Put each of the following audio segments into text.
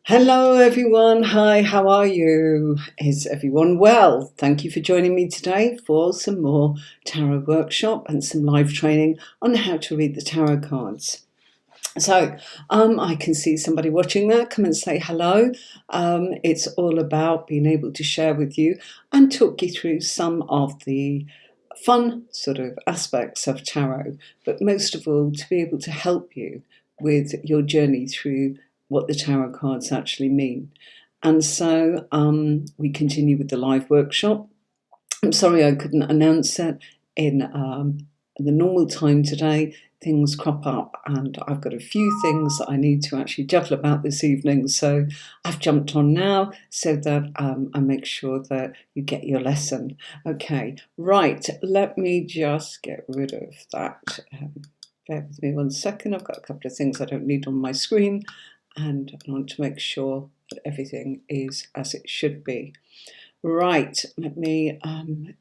Hello everyone, hi, how are you? Is everyone well? Thank you for joining me today for some more tarot workshop and some live training on how to read the tarot cards. So I can see somebody watching there. Come and say hello. It's all about being able to share with you and talk you through some of the fun sort of aspects of tarot, but most of all to be able to help you with your journey through what the tarot cards actually mean. And so we continue with the live workshop. I'm sorry I couldn't announce it in the normal time today. Things crop up and I've got a few things that I need to actually juggle about this evening, so I've jumped on now so that I make sure that you get your lesson. Okay, right, let me just get rid of that. Bear with me 1 second. I've got a couple of things I don't need on my screen and I want to make sure that everything is as it should be. Right, let me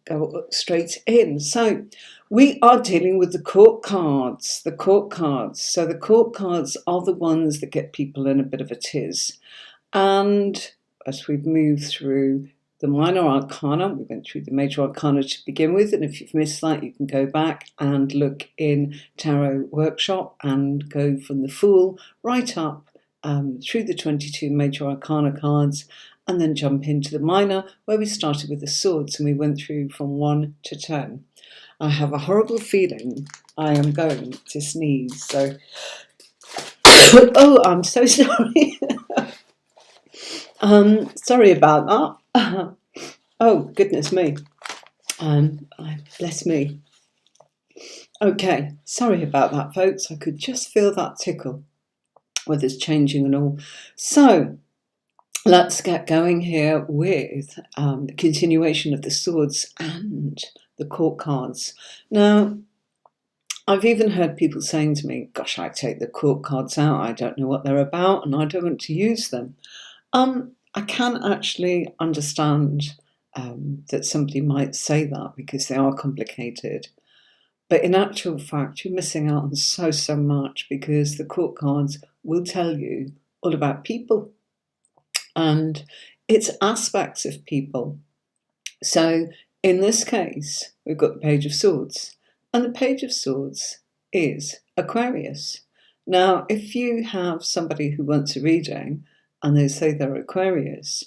go straight in. So we are dealing with the court cards, So the court cards are the ones that get people in a bit of a tiz. And as we've moved through the minor arcana, we went through the major arcana to begin with. And if you've missed that, you can go back and look in Tarot Workshop and go from the Fool right up through the 22 major arcana cards, and then jump into the minor where we started with the swords and we went through from 1 to 10. I have a horrible feeling I am going to sneeze, so oh, I'm so sorry. Sorry about that. Oh, goodness me. Bless me. Okay, sorry about that, folks. I could just feel that tickle with this changing and all. So let's get going here with the continuation of the swords and the court cards. Now, I've even heard people saying to me, gosh, I take the court cards out. I don't know what they're about and I don't want to use them. I can actually understand that somebody might say that because they are complicated. But in actual fact, you're missing out on so much, because the court cards will tell you all about people. And it's aspects of people. So in this case, we've got the Page of Swords. And the Page of Swords is Aquarius. Now, if you have somebody who wants a reading and they say they're Aquarius,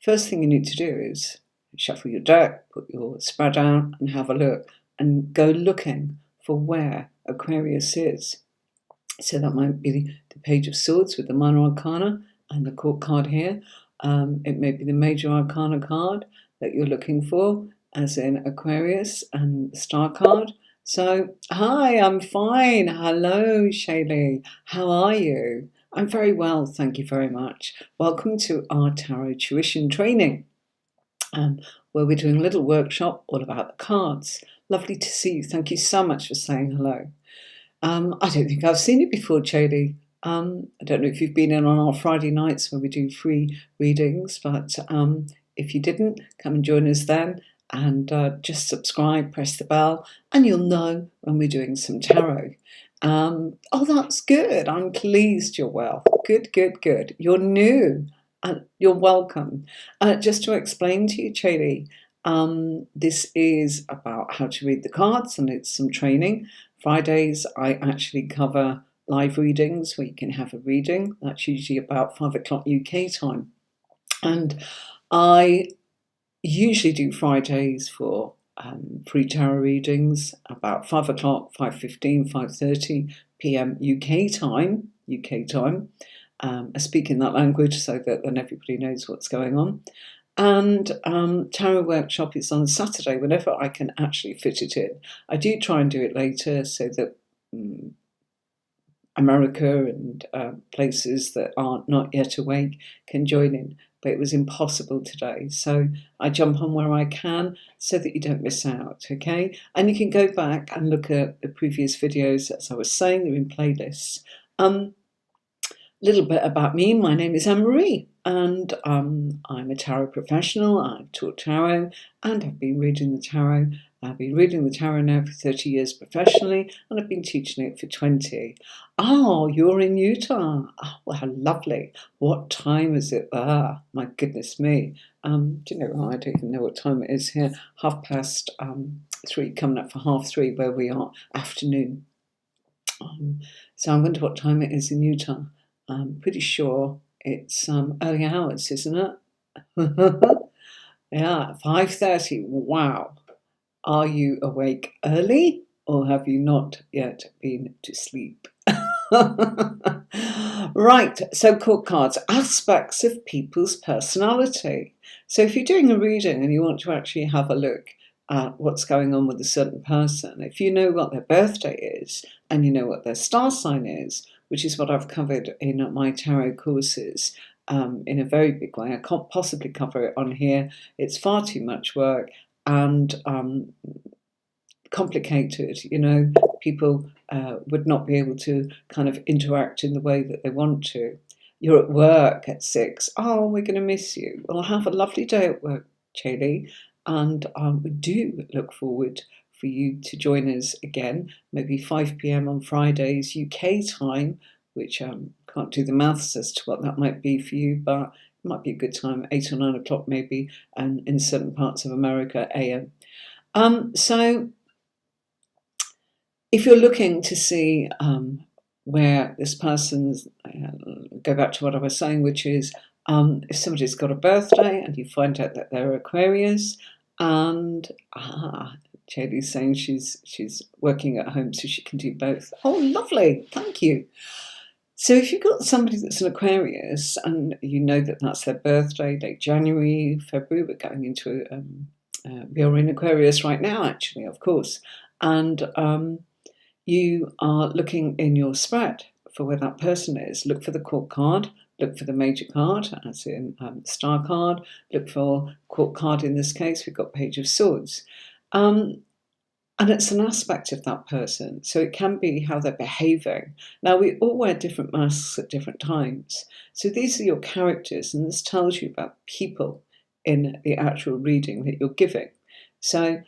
first thing you need to do is shuffle your deck, put your spread out and have a look and go looking for where Aquarius is. So that might be the Page of Swords with the minor arcana and the court card here. It may be the major arcana card that you're looking for, as in Aquarius, and the star card. So, hi, I'm fine. Hello, Shaylee. How are you? I'm very well, thank you very much. Welcome to our tarot tuition training, where we're doing a little workshop all about the cards. Lovely to see you. Thank you so much for saying hello. I don't think I've seen you before, Chady. I don't know if you've been in on our Friday nights where we do free readings, but if you didn't, come and join us then, and just subscribe, press the bell, and you'll know when we're doing some tarot. Oh, that's good. I'm pleased you're well. Good. You're new, and you're welcome. Just to explain to you, Chady, this is about how to read the cards, and it's some training. Fridays, I actually cover live readings where you can have a reading. That's usually about 5 o'clock UK time. And I usually do Fridays for free tarot readings about 5 o'clock, 5:15, 5:30 p.m. UK time. I speak in that language so that then everybody knows what's going on. And Tarot Workshop is on Saturday whenever I can actually fit it in. I do try and do it later so that America and places that are not yet awake can join in, but it was impossible today. So I jump on where I can so that you don't miss out, okay? And you can go back and look at the previous videos, as I was saying, they're in playlists. Little bit about me. My name is Anne-Marie, and I'm a tarot professional. I've taught tarot and I've been reading the tarot I've been reading the tarot now for 30 years professionally, and I've been teaching it for 20. Oh, you're in Utah. Oh, well, how lovely. What time is it there? My goodness me. Do you know, I don't even know what time it is here. 3:30, coming up for 3:30 where we are, afternoon. So I wonder what time it is in Utah. I'm pretty sure it's early hours, isn't it? Yeah, 5:30. Wow. Are you awake early, or have you not yet been to sleep? Right, so court cards, aspects of people's personality. So if you're doing a reading and you want to actually have a look at what's going on with a certain person, if you know what their birthday is and you know what their star sign is, which is what I've covered in my tarot courses in a very big way. I can't possibly cover it on here. It's far too much work and complicated. You know, people would not be able to kind of interact in the way that they want to. You're at work at 6. Oh, we're going to miss you. Well, have a lovely day at work, Chaley, and we do look forward for you to join us again, maybe 5 p.m. on Fridays UK time, which can't do the maths as to what that might be for you, but it might be a good time, 8 or 9 o'clock maybe, and in certain parts of America, AM. So if you're looking to see where this person's, go back to what I was saying, which is if somebody's got a birthday and you find out that they're Aquarius, and Jodie's saying she's working at home so she can do both. Oh, lovely, thank you. So if you've got somebody that's an Aquarius and you know that that's their birthday, late January, February, we're going into we are in Aquarius right now, actually, of course, and you are looking in your spread for where that person is. Look for the court card, look for the major card, as in star card, look for court card in this case, we've got Page of Swords. And it's an aspect of that person, so it can be how they're behaving. Now, we all wear different masks at different times, so these are your characters, and this tells you about people in the actual reading that you're giving. So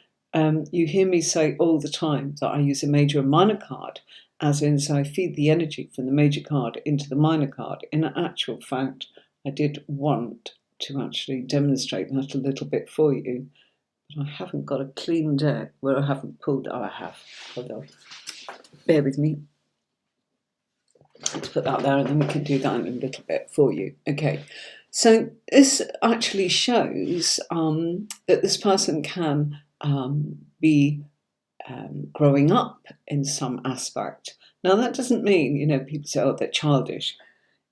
you hear me say all the time that I use a major and minor card, as in, so I feed the energy from the major card into the minor card. In actual fact, I did want to actually demonstrate that a little bit for you, but I haven't got a clean deck where I haven't pulled. Oh, I have. Hold on. Bear with me. Let's put that there, and then we can do that in a little bit for you. Okay. So this actually shows that this person can be growing up in some aspect. Now, that doesn't mean, you know, people say, oh, they're childish.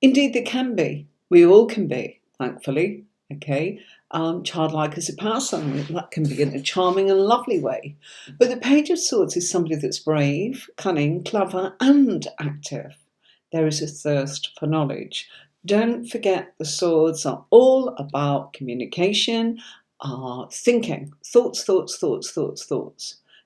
Indeed, they can be. We all can be, thankfully. Okay. Childlike as a person, that can be in a charming and lovely way. But the Page of Swords is somebody that's brave, cunning, clever, and active. There is a thirst for knowledge. Don't forget, the swords are all about communication, thinking, thoughts.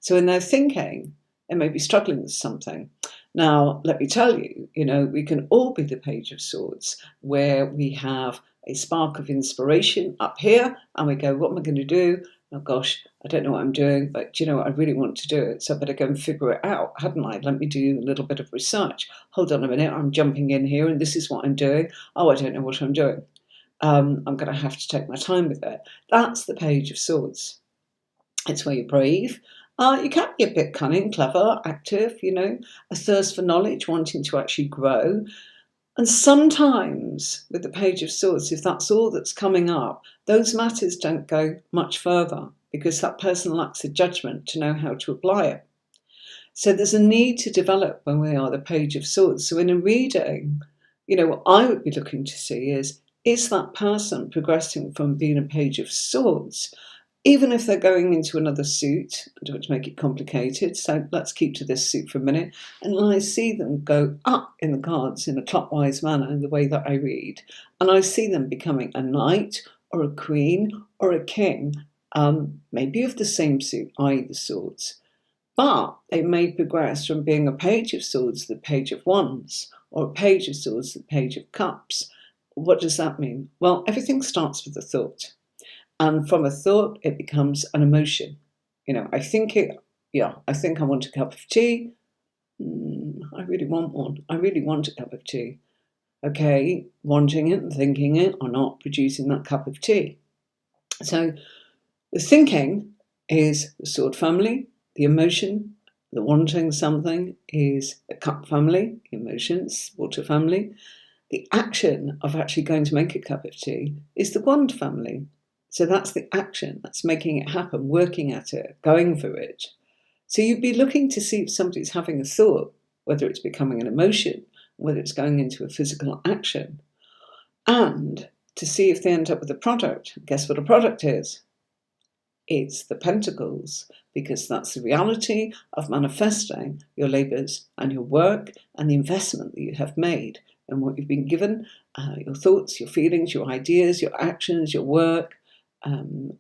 So in their thinking, they may be struggling with something. Now, let me tell you, you know, we can all be the Page of Swords, where we have a spark of inspiration up here, and we go, what am I going to do? Oh gosh, I don't know what I'm doing, but you know, I really want to do it, so I better go and figure it out, hadn't I? Let me do a little bit of research. Hold on a minute, I'm jumping in here, and this is what I'm doing. Oh, I don't know what I'm doing. I'm going to have to take my time with it. That's the Page of Swords. It's where you're brave. You can be a bit cunning, clever, active, you know, a thirst for knowledge, wanting to actually grow. And sometimes with the Page of Swords, if that's all that's coming up, those matters don't go much further because that person lacks the judgment to know how to apply it. So there's a need to develop when we are the Page of Swords. So in a reading, you know, what I would be looking to see is that person progressing from being a Page of Swords, even if they're going into another suit? I don't want to make it complicated, so let's keep to this suit for a minute. And I see them go up in the cards in a clockwise manner in the way that I read. And I see them becoming a knight or a queen or a king, maybe of the same suit, i.e. the swords. But they may progress from being a Page of Swords to the Page of Wands, or a Page of Swords to the Page of Cups. What does that mean? Well, everything starts with a thought. And from a thought, it becomes an emotion. I think I want a cup of tea. I really want one. I really want a cup of tea. Okay, wanting it and thinking it are not producing that cup of tea. So the thinking is the sword family, the emotion, the wanting something is the cup family, the emotions, water family. The action of actually going to make a cup of tea is the wand family. So that's the action, that's making it happen, working at it, going for it. So you'd be looking to see if somebody's having a thought, whether it's becoming an emotion, whether it's going into a physical action, and to see if they end up with a product. Guess what a product is? It's the pentacles, because that's the reality of manifesting your labours and your work and the investment that you have made and what you've been given, your thoughts, your feelings, your ideas, your actions, your work,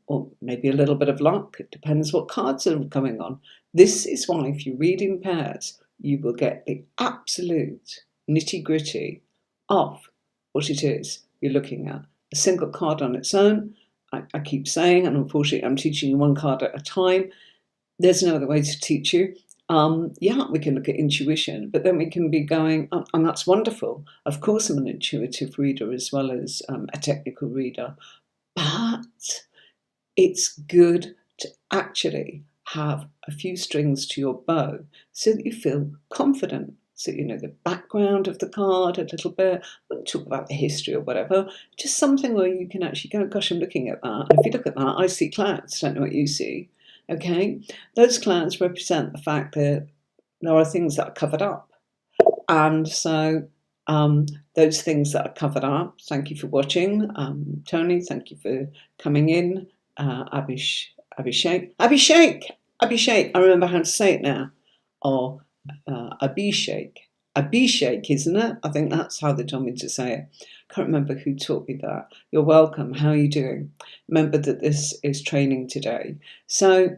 or maybe a little bit of luck. It depends what cards are coming on. This is why if you read in pairs, you will get the absolute nitty-gritty of what it is you're looking at. A single card on its own, I keep saying, and unfortunately I'm teaching you one card at a time. There's no other way to teach you. We can look at intuition, but then we can be going, and that's wonderful. Of course, I'm an intuitive reader as well as a technical reader, but it's good to actually have a few strings to your bow so that you feel confident. So you know the background of the card a little bit. We won't talk about the history or whatever. Just something where you can actually go, gosh, I'm looking at that. And if you look at that, I see clouds. Don't know what you see. Okay, those clouds represent the fact that there are things that are covered up, and so those things that are covered up. Thank you for watching, Tony. Thank you for coming in, Abhishek. I remember how to say it now. Or Abhishek. Abhishek, isn't it? I think that's how they told me to say it. Can't remember who taught me that. You're welcome. How are you doing? Remember that this is training today. So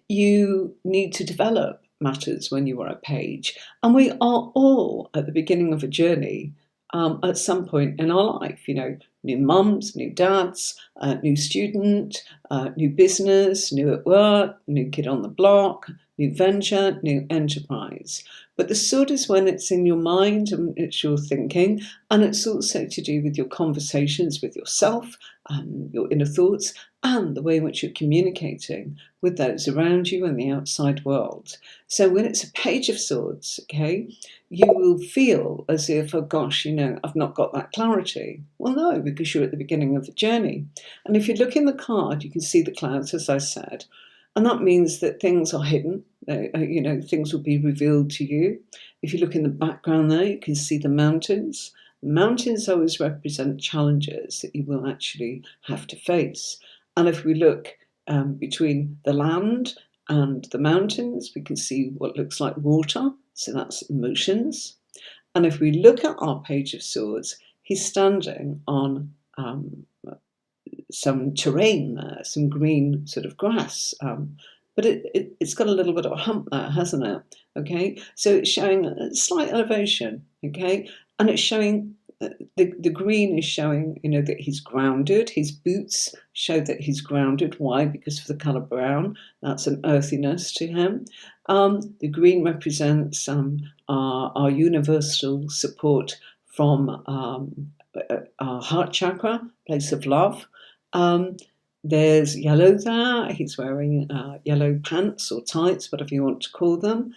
you need to develop matters when you are a page. And we are all at the beginning of a journey at some point in our life. New mums, new dads, new student, new business, new at work, new kid on the block, new venture, new enterprise. But the sword is when it's in your mind and it's your thinking, and it's also to do with your conversations with yourself, your inner thoughts, and the way in which you're communicating with those around you and the outside world. So when it's a page of swords, okay, you will feel as if, oh gosh, I've not got that clarity. Well, no, because you're at the beginning of the journey. And if you look in the card, you can see the clouds, as I said, and that means that things are hidden. Things will be revealed to you. If you look in the background there, you can see the mountains. Mountains always represent challenges that you will actually have to face. And if we look between the land and the mountains, we can see what looks like water. So that's emotions. And if we look at our page of swords, he's standing on some terrain there, some green sort of grass. But it's got a little bit of a hump there, hasn't it? Okay, so it's showing a slight elevation, okay? And it's showing, the green is showing, that he's grounded. His boots show that he's grounded. Why? Because of the colour brown. That's an earthiness to him. The green represents our universal support from our heart chakra, place of love. There's yellow there. He's wearing yellow pants or tights, whatever you want to call them.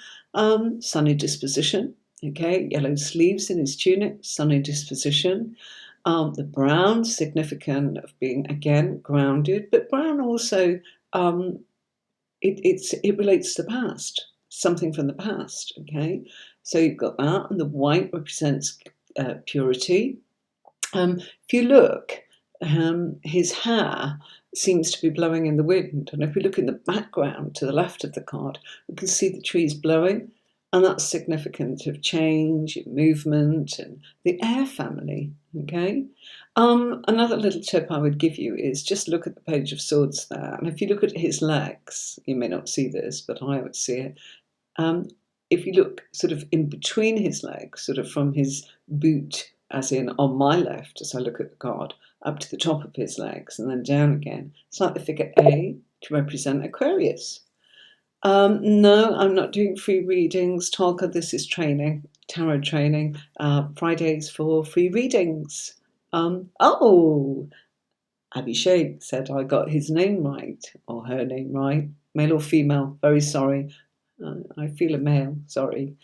Sunny disposition. Okay, yellow sleeves in his tunic, sunny disposition. The brown, significant of being, again, grounded. But brown also, it relates to the past, something from the past. Okay, so you've got that. And the white represents purity. If you look, his hair seems to be blowing in the wind. And if we look in the background to the left of the card, we can see the trees blowing. And that's significant of change, movement, and the air family, okay? Another little tip I would give you is just look at the page of swords there. And if you look at his legs, you may not see this, but I would see it. If you look sort of in between his legs, sort of from his boot, as in on my left, as I look at the card, up to the top of his legs and then down again. It's like the figure A, to represent Aquarius. No, I'm not doing free readings. Tolka, this is training, tarot training. Fridays for free readings. Oh, Abhishek said I got his name right, or her name right. Male or female? Very sorry. I feel a male, sorry.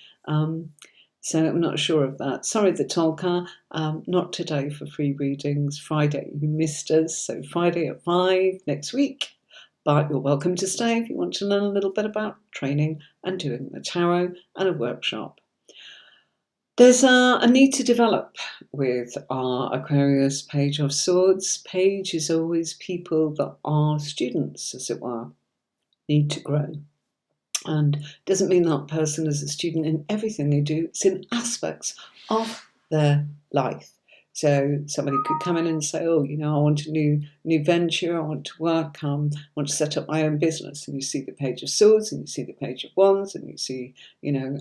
So I'm not sure of that. Sorry, the Tolka. Not today for free readings. Friday, you missed us. So Friday at 5 next week. But you're welcome to stay if you want to learn a little bit about training and doing the tarot and a workshop. There's a need to develop with our Aquarius Page of Swords. Page is always people that are students, as it were, need to grow. And it doesn't mean that person is a student in everything they do. It's in aspects of their life. So somebody could come in and say, oh, you know, I want a new venture, I want to work, I want to set up my own business. And you see the Page of Swords, and you see the Page of Wands, and you see, you know,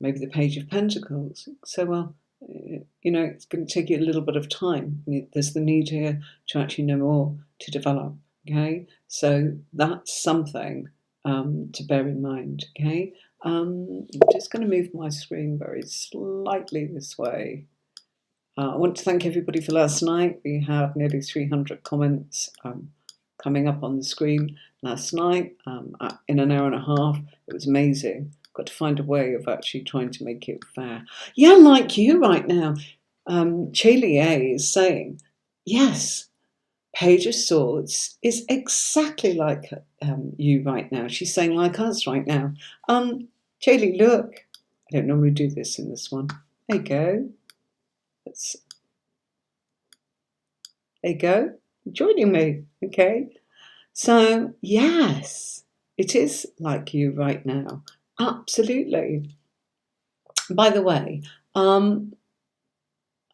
maybe the Page of Pentacles. So, well, you know, it's going to take you a little bit of time. There's the need here to actually know more, to develop, okay? So that's something to bear in mind, okay? I'm just going to move my screen very slightly this way. I want to thank everybody for last night. We had nearly 300 comments coming up on the screen last night in an hour and a half. It was amazing. Got to find a way of actually trying to make it fair. Yeah, like you right now. Chelie is saying, yes, Page of Swords is exactly like you right now. She's saying like us right now. Chelie, look. I don't normally do this in this one. There you go. There you go. Joining me, okay? So, yes, it is like you right now. Absolutely. By the way, I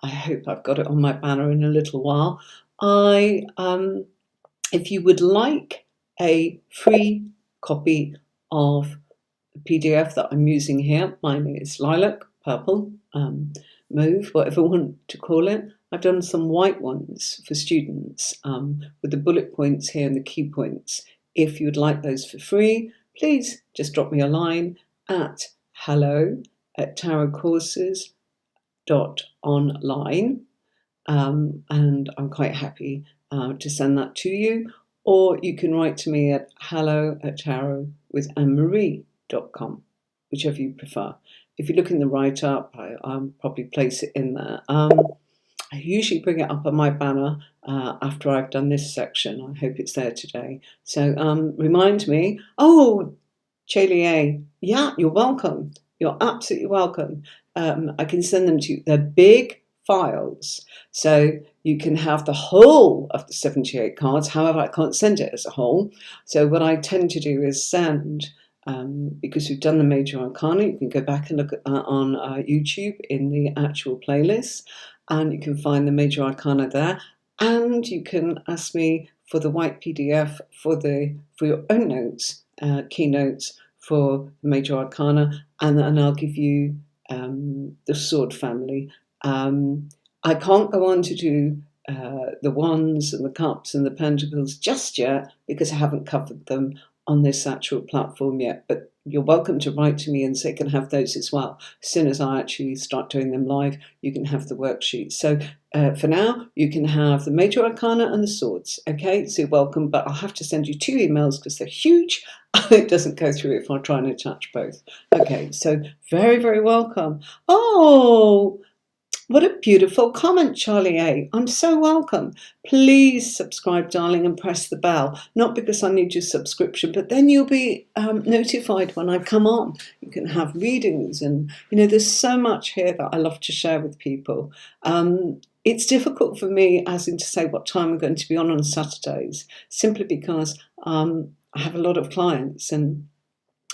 hope I've got it on my banner in a little while. If you would like a free copy of the PDF that I'm using here, mine is lilac, purple, mauve, whatever you want to call it. I've done some white ones for students with the bullet points here and the key points. If you'd like those for free, please just drop me a line at hello@tarotcourses.online, and I'm quite happy to send that to you. Or you can write to me at hello@tarotwithanemarie.com, whichever you prefer. If you look in the write-up, I'll probably place it in there. I usually bring it up on my banner after I've done this section. I hope it's there today. So remind me. Oh, Chelie, yeah, you're welcome. You're absolutely welcome. I can send them to you. They're big files. So you can have the whole of the 78 cards. However, I can't send it as a whole. So what I tend to do is send, because we've done the major arcana, you can go back and look at that on YouTube in the actual playlist, and you can find the major arcana there. And you can ask me for the white PDF for your own notes, keynotes for the major arcana, and I'll give you the sword family. I can't go on to do the wands and the cups and the pentacles just yet because I haven't covered them on this actual platform yet, but you're welcome to write to me and say, can have those as well. As soon as I actually start doing them live, you can have the worksheets. So for now, you can have the major arcana and the swords, okay? So you're welcome, but I'll have to send you 2 emails because they're huge. It doesn't go through if I try and attach both. Okay, so very, very welcome. Oh, what a beautiful comment, Charlie A. I'm so welcome. Please subscribe, darling, and press the bell. Not because I need your subscription, but then you'll be notified when I come on. You can have readings, and there's so much here that I love to share with people. It's difficult for me, as in to say what time I'm going to be on Saturdays, simply because I have a lot of clients, and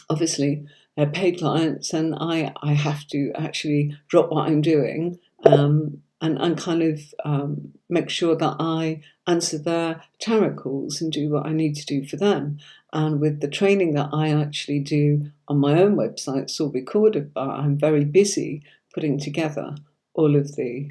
obviously they're paid clients, and I have to actually drop what I'm doing and kind of make sure that I answer their tarot calls and do what I need to do for them. And with the training that I actually do on my own website, it's all recorded, but I'm very busy putting together all of the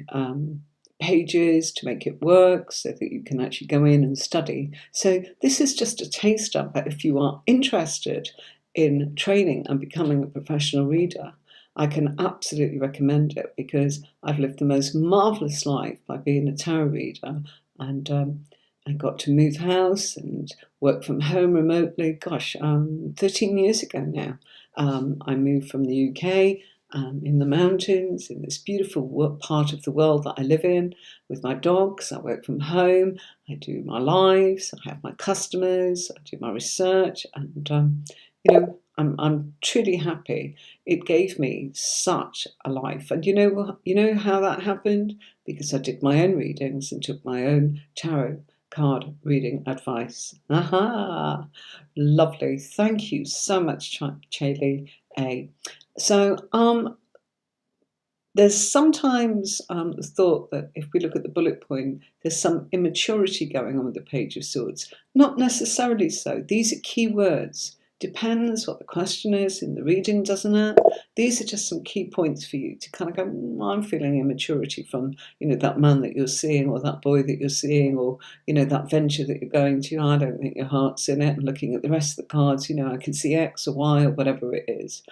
pages to make it work so that you can actually go in and study. So this is just a taster, but if you are interested in training and becoming a professional reader, I can absolutely recommend it, because I've lived the most marvellous life by being a tarot reader, and I got to move house and work from home remotely. Gosh, 13 years ago now. I moved from the UK, in the mountains, in this beautiful part of the world that I live in, with my dogs. I work from home, I do my lives, I have my customers, I do my research, and I'm truly happy. It gave me such a life. And you know how that happened? Because I did my own readings and took my own tarot card reading advice. Aha! Lovely. Thank you so much, Chaili A. So there's sometimes the thought that if we look at the bullet point, there's some immaturity going on with the Page of Swords. Not necessarily so. These are key words. Depends what the question is in the reading, doesn't it? These are just some key points for you to kind of go, I'm feeling immaturity from, that man that you're seeing, or that boy that you're seeing, or, that venture that you're going to. I don't think your heart's in it. And looking at the rest of the cards, I can see X or Y or whatever it is.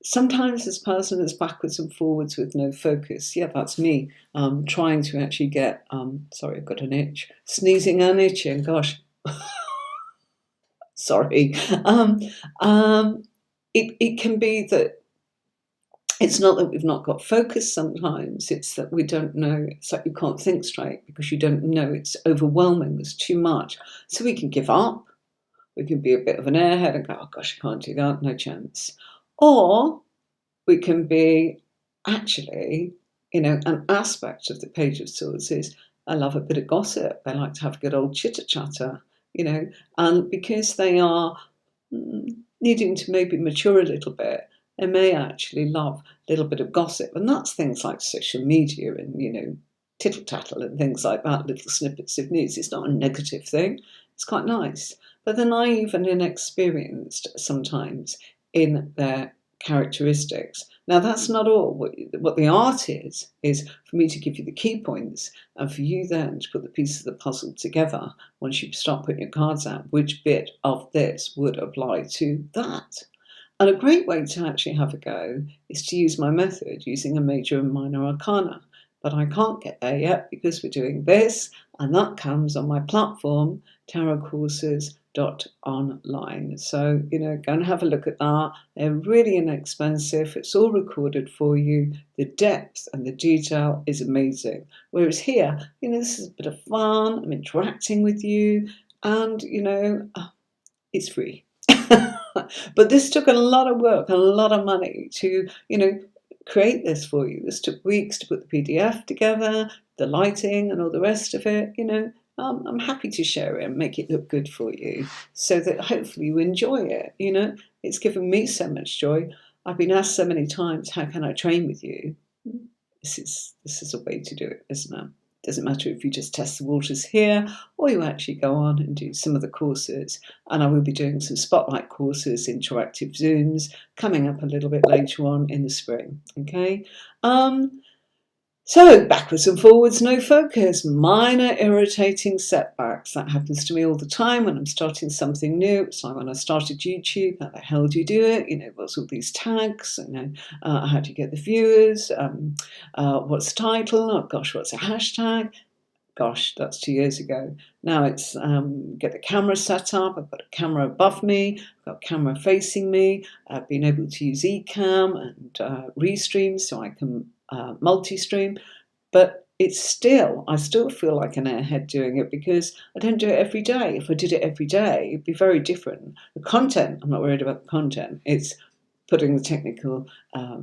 Sometimes this person is backwards and forwards with no focus. Yeah, that's me. Trying to actually get, sorry, I've got an itch. Sneezing and itching, gosh. Sorry. It can be that it's not that we've not got focus sometimes, it's that we don't know. It's like you can't think straight because you don't know. It's overwhelming, there's too much. So we can give up. We can be a bit of an airhead and go, oh gosh, I can't do that, no chance. Or we can be actually, an aspect of the Page of Swords is, I love a bit of gossip. I like to have a good old chitter-chatter, and because they are needing to maybe mature a little bit, they may actually love a little bit of gossip. And that's things like social media and, tittle-tattle and things like that, little snippets of news. It's not a negative thing. It's quite nice. But they're naive and inexperienced sometimes in their characteristics. Now, that's not all. What the art is for me to give you the key points, and for you then to put the pieces of the puzzle together once you start putting your cards out, which bit of this would apply to that. And a great way to actually have a go is to use my method using a major and minor arcana. But I can't get there yet because we're doing this, and that comes on my platform, tarotcourses.online. So, go and have a look at that. They're really inexpensive. It's all recorded for you. The depth and the detail is amazing. Whereas here, this is a bit of fun. I'm interacting with you, and, it's free. But this took a lot of work, a lot of money to, create this for you. This took weeks to put the PDF together, the lighting and all the rest of it. I'm happy to share it and make it look good for you so that hopefully you enjoy it. It's given me so much joy. I've been asked so many times, how can I train with you? This is a way to do it, isn't it? It doesn't matter if you just test the waters here or you actually go on and do some of the courses. And I will be doing some spotlight courses, interactive Zooms, coming up a little bit later on in the spring. Okay. So backwards and forwards, no focus, minor irritating setbacks. That happens to me all the time when I'm starting something new. It's like when I started YouTube, how the hell do you do it? What's all these tags? How do you get the viewers? What's the title? Oh gosh, what's a hashtag? Gosh, that's 2 years ago. Now it's get the camera set up. I've got a camera above me. I've got a camera facing me. I've been able to use Ecamm and Restream so I can multi-stream. But I still feel like an airhead doing it because I don't do it every day. If I did it every day, it'd be very different. The content, I'm not worried about the content. It's putting the technical,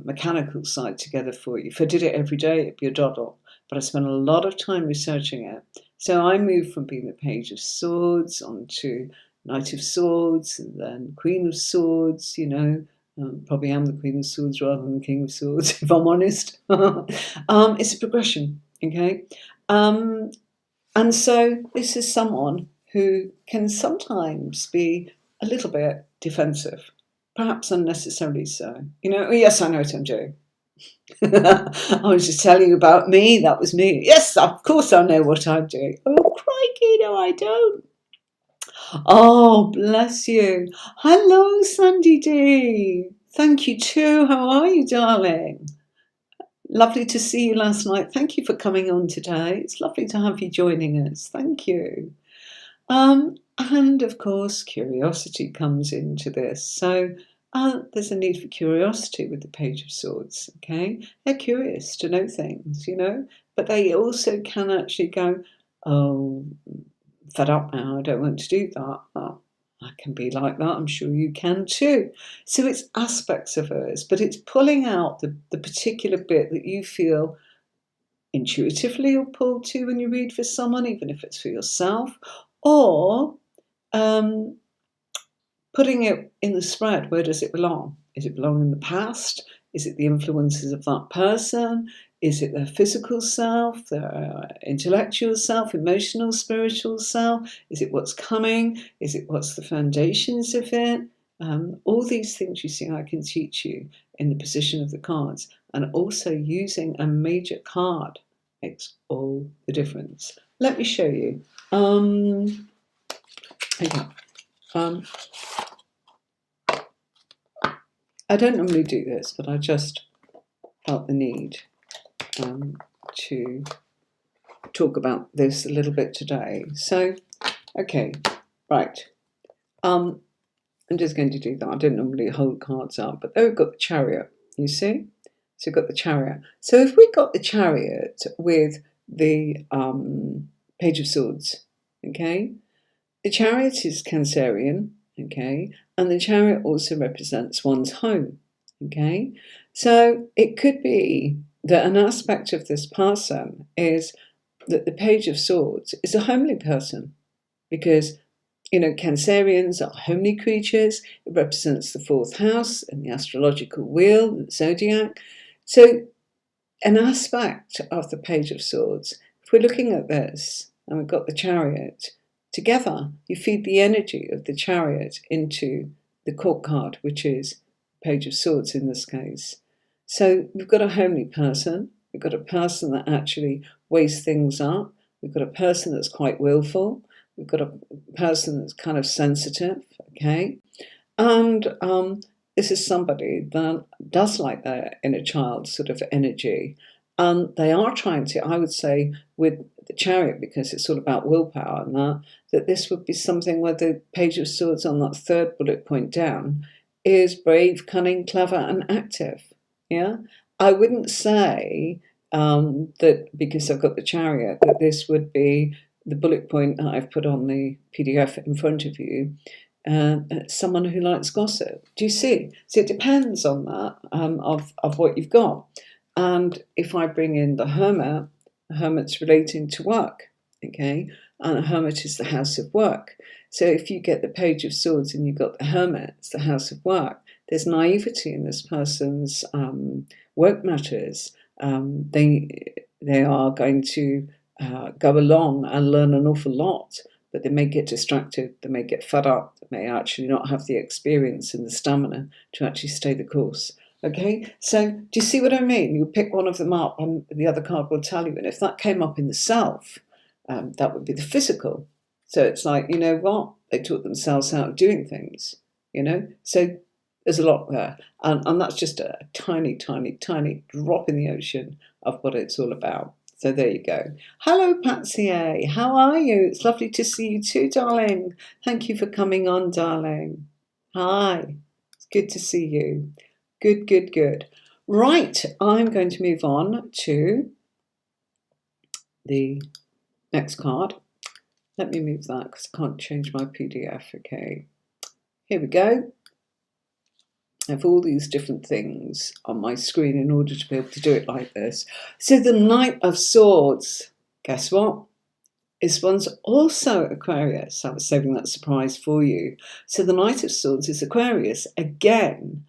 mechanical side together for you. If I did it every day, it'd be a doddle. But I spent a lot of time researching it. So I moved from being the Page of Swords onto Knight of Swords and then Queen of Swords, probably am the Queen of Swords rather than the King of Swords, if I'm honest. It's a progression, okay? And so this is someone who can sometimes be a little bit defensive, perhaps unnecessarily so. Yes, I know what I'm doing. I was just telling you about me. That was me. Yes, of course I know what I'm doing. Oh, crikey, no, I don't. Oh, bless you. Hello, Sandy D. Thank you too. How are you, darling? Lovely to see you last night. Thank you for coming on today. It's lovely to have you joining us. Thank you. And of course, curiosity comes into this. So there's a need for curiosity with the Page of Swords, okay? They're curious to know things, but they also can actually go, oh, fed up now, I don't want to do that. Well, I can be like that, I'm sure you can too. So it's aspects of us, but it's pulling out the particular bit that you feel intuitively or pulled to when you read for someone, even if it's for yourself, or putting it in the spread. Where does it belong? Does it belong in the past? Is it the influences of that person? Is it their physical self, their intellectual self, emotional, spiritual self? Is it what's coming? Is it what's the foundations of it? All these things, you see, I can teach you in the position of the cards, and also using a major card makes all the difference. Let me show you. Okay. I don't normally do this, but I just felt the need to talk about this a little bit today. So, okay, right. I'm just going to do that. I don't normally hold cards up, but there we've got the Chariot, you see? So we've got the Chariot. So if we got the Chariot with the Page of Swords, okay? The Chariot is Cancerian, okay? And the Chariot also represents one's home, okay? So it could be that an aspect of this person is that the Page of Swords is a homely person, because Cancerians are homely creatures. It represents the fourth house and the astrological wheel, the zodiac. So an aspect of the Page of Swords, if we're looking at this and we've got the Chariot, together you feed the energy of the Chariot into the court card, which is Page of Swords in this case. So we've got a homely person. We've got a person that actually weighs things up. We've got a person that's quite willful. We've got a person that's kind of sensitive, okay? And this is somebody that does like their inner child sort of energy. And they are trying to, I would say, with the Chariot, because it's all about willpower and that this would be something where the Page of Swords on that third bullet point down is brave, cunning, clever, and active, yeah? I wouldn't say that because I've got the Chariot that this would be the bullet point that I've put on the PDF in front of you, someone who likes gossip. Do you see? So it depends on that, of what you've got. And if I bring in the Hermit's relating to work, okay? And the Hermit is the house of work. So if you get the Page of Swords and you've got the Hermit, it's the house of work, there's naivety in this person's work matters. They are going to go along and learn an awful lot, but they may get distracted, they may get fed up, they may actually not have the experience and the stamina to actually stay the course. Okay, so do you see what I mean? You pick one of them up and the other card will tell you, and if that came up in the self, that would be the physical. So it's like, you know what, they taught themselves how of doing things, so there's a lot there, and that's just a tiny, tiny, tiny drop in the ocean of what it's all about. So there you go. Hello, Patsy A. How are you? It's lovely to see you too, darling. Thank you for coming on, darling. Hi. It's good to see you. Good, good, good. Right, I'm going to move on to the next card. Let me move that because I can't change my PDF. Okay. Here we go. I have all these different things on my screen in order to be able to do it like this. So the Knight of Swords, guess what? This one's also Aquarius. I was saving that surprise for you. So the Knight of Swords is Aquarius. Again,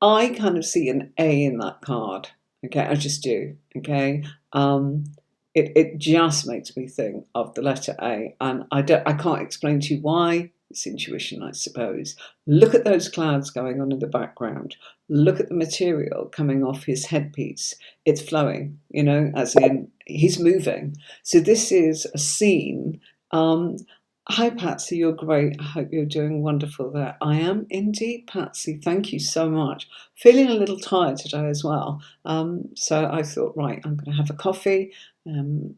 I kind of see an A in that card. Okay, I just do. Okay, it just makes me think of the letter A, and I can't explain to you why. It's intuition, I suppose. Look at those clouds going on in the background. Look at the material coming off his headpiece. It's flowing, as in he's moving. So this is a scene. Hi, Patsy, you're great. I hope you're doing wonderful there. I am indeed, Patsy. Thank you so much. Feeling a little tired today as well. So I thought, right, I'm going to have a coffee,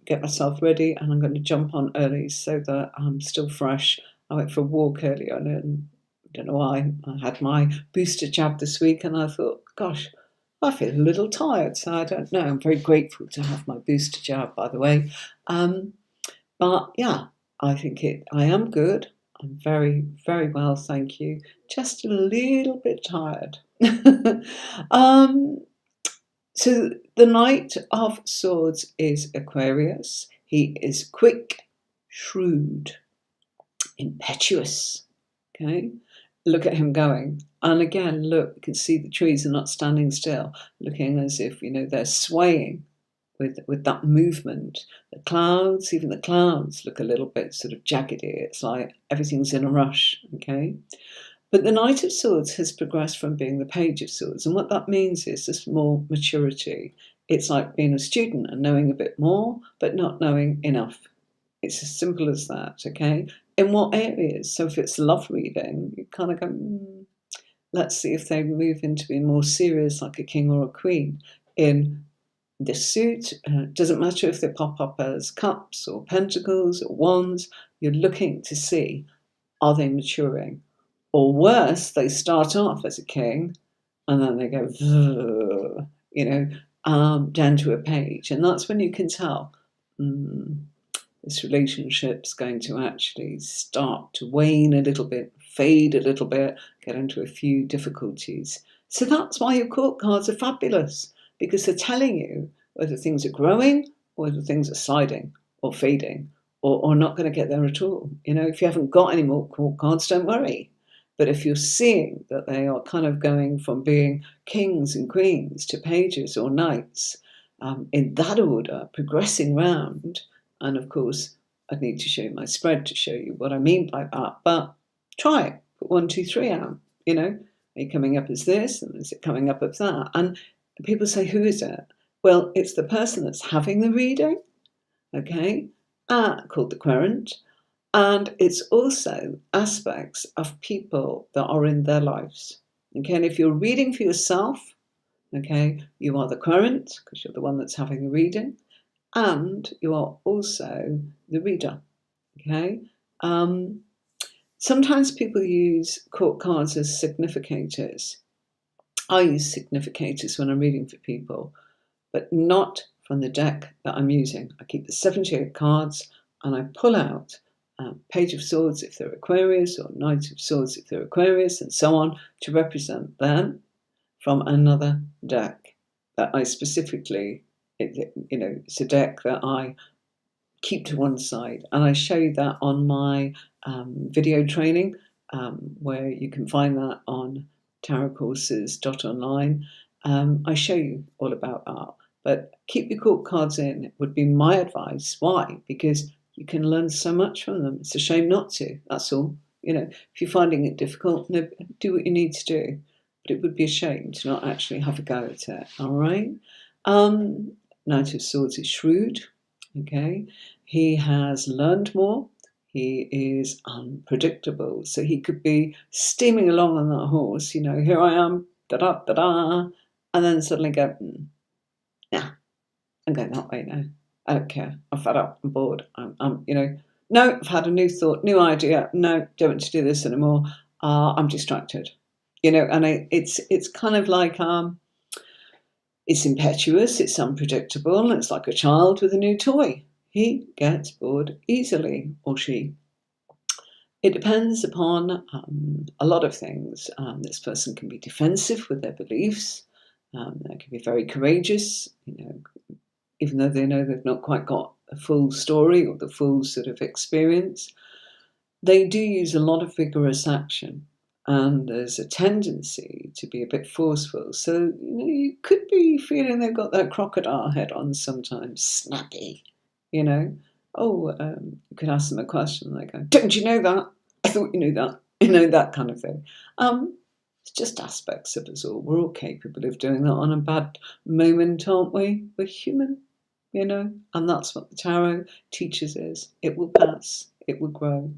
get myself ready, and I'm going to jump on early so that I'm still fresh. I went for a walk earlier and I don't know why. I had my booster jab this week and I thought, gosh, I feel a little tired. So I don't know. I'm very grateful to have my booster jab, by the way. But yeah, I am good. I'm very, very well, thank you. Just a little bit tired. So the Knight of Swords is Aquarius. He is quick, shrewd, impetuous. Okay, look at him going. And again, look, you can see the trees are not standing still, looking as if, they're swaying with that movement. The clouds, even the clouds look a little bit sort of jaggedy. It's like everything's in a rush, okay? But the Knight of Swords has progressed from being the Page of Swords. And what that means is there's more maturity. It's like being a student and knowing a bit more, but not knowing enough. It's as simple as that, okay? In what areas? So if it's love reading, you kind of go, let's see if they move into being more serious, like a king or a queen. In the suit, doesn't matter if they pop up as cups or pentacles or wands, you're looking to see, are they maturing? Or worse, they start off as a king and then they go, down to a page. And that's when you can tell, this relationship's going to actually start to wane a little bit, fade a little bit, get into a few difficulties. So that's why your court cards are fabulous, because they're telling you whether things are growing or whether things are sliding or fading or not going to get there at all. If you haven't got any more court cards, don't worry. But if you're seeing that they are kind of going from being kings and queens to pages or knights, in that order, progressing round, and of course, I need to show you my spread to show you what I mean by that. But try it. Put 1, 2, 3 out. Are you coming up as this? And is it coming up as that? And people say, who is it? Well, it's the person that's having the reading, okay, called the querent. And it's also aspects of people that are in their lives. Okay, and if you're reading for yourself, okay, you are the querent, because you're the one that's having the reading. And you are also the reader, okay? Sometimes people use court cards as significators. I use significators when I'm reading for people, but not from the deck that I'm using. I keep the 78 cards and I pull out Page of Swords if they're Aquarius, or Knight of Swords if they're Aquarius, and so on, to represent them from another deck that I specifically, it's a deck that I keep to one side. And I show you that on my video training, where you can find that on tarotcourses.online. I show you all about that. But keep your court cards in would be my advice. Why? Because you can learn so much from them. It's a shame not to, that's all. If you're finding it difficult, do what you need to do. But it would be a shame to not actually have a go at it, all right? Knight of Swords is shrewd, okay? He has learned more. He is unpredictable. So he could be steaming along on that horse, here I am, da-da-da-da, and then suddenly go, nah, I'm going that way now. I don't care. I'm fed up. I'm bored. No, I've had a new thought, new idea. No, don't want to do this anymore. I'm distracted. And it's kind of like, it's impetuous, it's unpredictable, it's like a child with a new toy. He gets bored easily, or she. It depends upon a lot of things. This person can be defensive with their beliefs. They can be very courageous, even though they know they've not quite got a full story or the full sort of experience. They do use a lot of vigorous action, and there's a tendency to be a bit forceful. So, you could be feeling they've got that crocodile head on sometimes, snappy, you could ask them a question and they go, don't you know that? I thought you knew that, that kind of thing. It's just aspects of us all. We're all capable of doing that on a bad moment, aren't we? We're human, and that's what the tarot teaches us. It will pass, it will grow.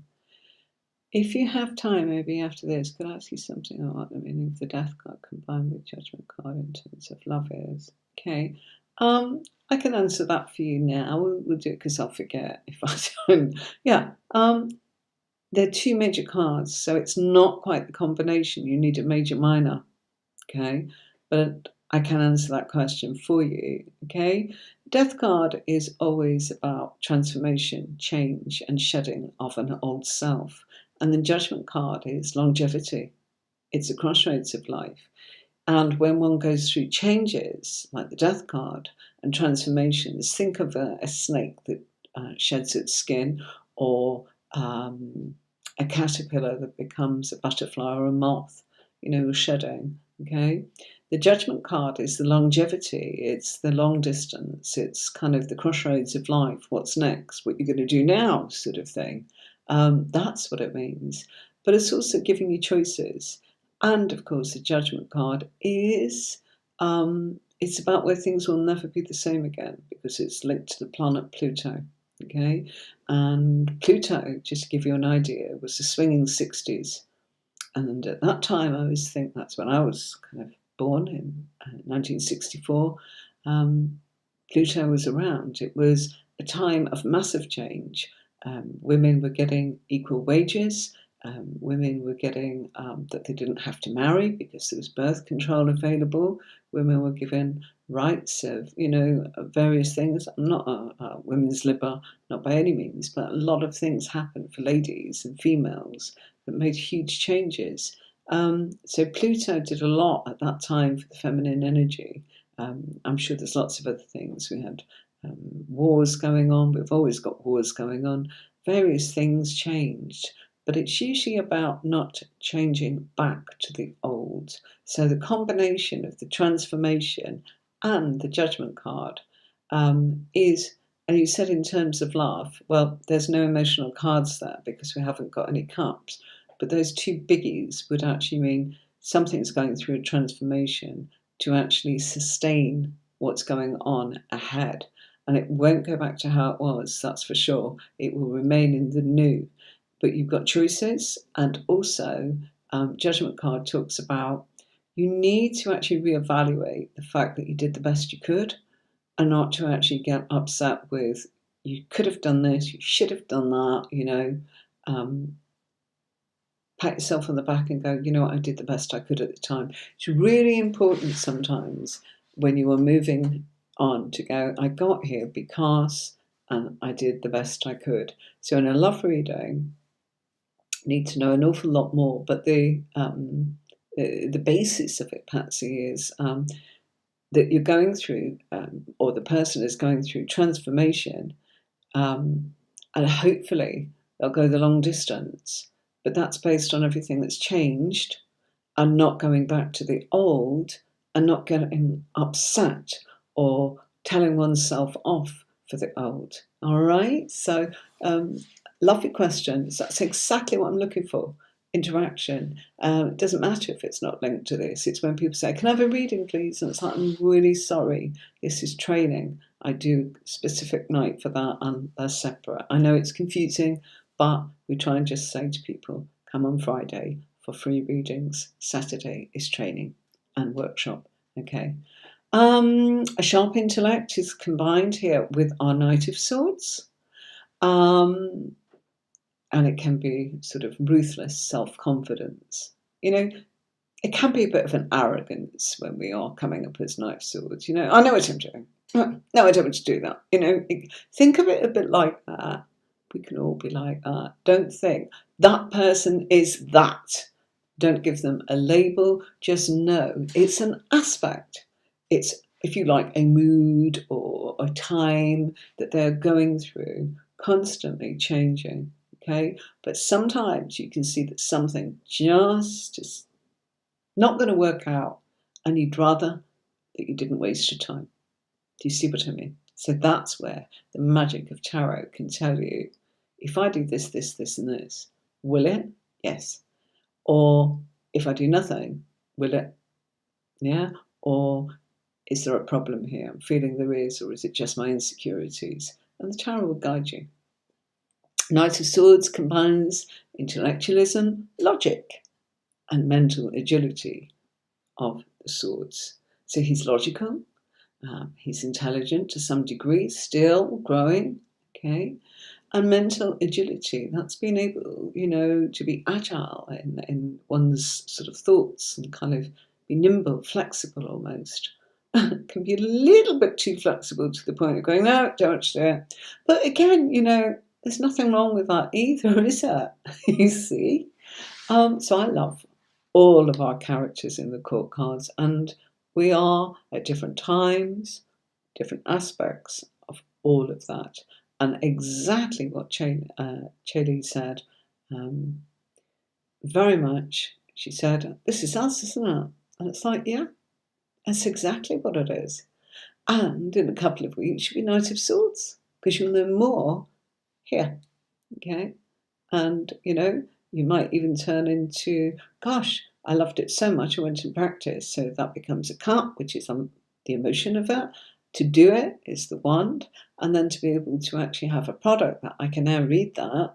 If you have time, maybe after this, could I ask you something about what the meaning of the Death card combined with Judgment card in terms of love is? Okay. I can answer that for you now. We'll do it because I'll forget if I don't. Yeah. They're two major cards, so it's not quite the combination. You need a major minor. Okay. But I can answer that question for you. Okay. Death card is always about transformation, change, and shedding of an old self. And the Judgment card is longevity. It's a crossroads of life. And when one goes through changes, like the Death card, and transformations, think of a snake that sheds its skin, or a caterpillar that becomes a butterfly or a moth, shedding, okay? The Judgment card is the longevity, it's the long distance, it's kind of the crossroads of life. What's next? What you're going to do now, sort of thing. That's what it means. But it's also giving you choices. And of course, the Judgment card is, it's about where things will never be the same again, because it's linked to the planet Pluto. Okay, and Pluto, just to give you an idea, was the swinging 60s. And at that time, I always think that's when I was kind of born in 1964. Pluto was around. It was a time of massive change. Women were getting equal wages. Women were getting that they didn't have to marry because there was birth control available. Women were given rights of, various things. I'm not a women's libber, not by any means, but a lot of things happened for ladies and females that made huge changes. So Pluto did a lot at that time for the feminine energy. I'm sure there's lots of other things. We had wars going on. We've always got wars going on. Various things changed. But it's usually about not changing back to the old. So the combination of the transformation and the Judgment card is, and you said in terms of love, well, there's no emotional cards there because we haven't got any cups. But those two biggies would actually mean something's going through a transformation to actually sustain what's going on ahead. And it won't go back to how it was, that's for sure. It will remain in the new. But you've got choices, and also Judgment card talks about you need to actually reevaluate the fact that you did the best you could, and not to actually get upset with you could have done this, you should have done that, pat yourself on the back and go, I did the best I could at the time. It's really important sometimes when you are moving on to go, I got here because, and I did the best I could. So in a love reading, need to know an awful lot more, but the basis of it, Patsy, is that you're going through, or the person is going through transformation, and hopefully they'll go the long distance. But that's based on everything that's changed, and not going back to the old, and not getting upset or telling oneself off for the old. All right, so. Lovely questions. That's exactly what I'm looking for. Interaction. It doesn't matter if it's not linked to this. It's when people say, can I have a reading, please? And it's like, I'm really sorry. This is training. I do a specific night for that, and they're separate. I know it's confusing, but we try and just say to people, come on Friday for free readings. Saturday is training and workshop. Okay. A sharp intellect is combined here with our Knight of Swords. And it can be sort of ruthless self-confidence. It can be a bit of an arrogance when we are coming up as Knight of Swords. I know what I'm doing. No, I don't want to do that. Think of it a bit like that. We can all be like that. Don't think that person is that. Don't give them a label. Just know it's an aspect. It's, if you like, a mood or a time that they're going through, constantly changing. Okay, but sometimes you can see that something just is not going to work out, and you'd rather that you didn't waste your time. Do you see what I mean? So that's where the magic of tarot can tell you, if I do this, this, this, and this, Will it? Yes. Or if I do nothing, will it? Yeah. Or is there a problem here? I'm feeling there is, or is it just my insecurities? And the tarot will guide you. Knight of Swords combines intellectualism, logic, and mental agility of the swords. So he's logical, he's intelligent to some degree, still growing, okay? And mental agility, that's being able, to be agile in one's sort of thoughts and kind of be nimble, flexible almost. Can be a little bit too flexible to the point of going, no, don't do it. But again, there's nothing wrong with that either, is there? You see? So I love all of our characters in the court cards, and we are at different times, different aspects of all of that. And exactly what Chaley said, very much, she said, this is us, isn't it? And it's like, yeah, that's exactly what it is. And in a couple of weeks, you'll be Knight of Swords, because you'll know more here, okay? And, you might even turn into, gosh, I loved it so much, I went and practiced. So that becomes a cup, which is the emotion of it. To do it is the wand. And then to be able to actually have a product that I can now read that